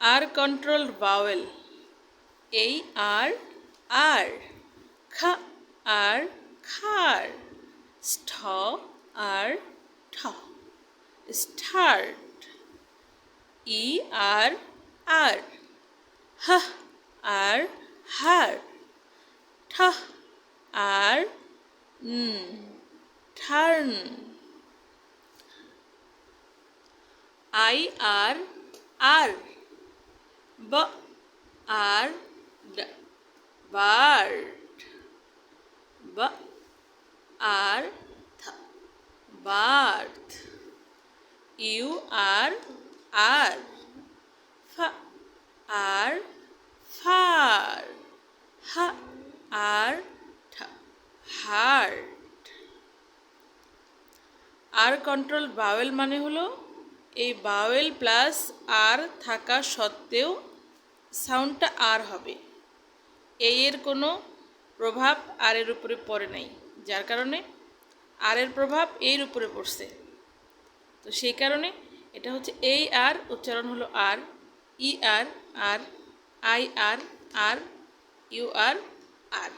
আর controlled vowel এই আর আর খ আর খার স্থ আর ঠ স্টার্ট ই আর আর হ আর হার ঠ আর টার্ন আই আর আর ব আর বার্ড ব আর থ বার্থ ইউ আর আর ফ আর ফার হ আর ঠ হার্ট আর কন্ট্রোল ভাওয়েল মানে হলো এই ভাওয়েল প্লাস আর থাকা সত্ত্বেও সাউন্ডটা আর হবে, এই এর কোনো প্রভাব আর এর উপরে পড়ে নাই, যার কারণে আর এর প্রভাব এর উপরে পড়ছে। তো সেই কারণে এটা হচ্ছে এই আর উচ্চারণ হলো আর, ই আর আর, I R R, you R R.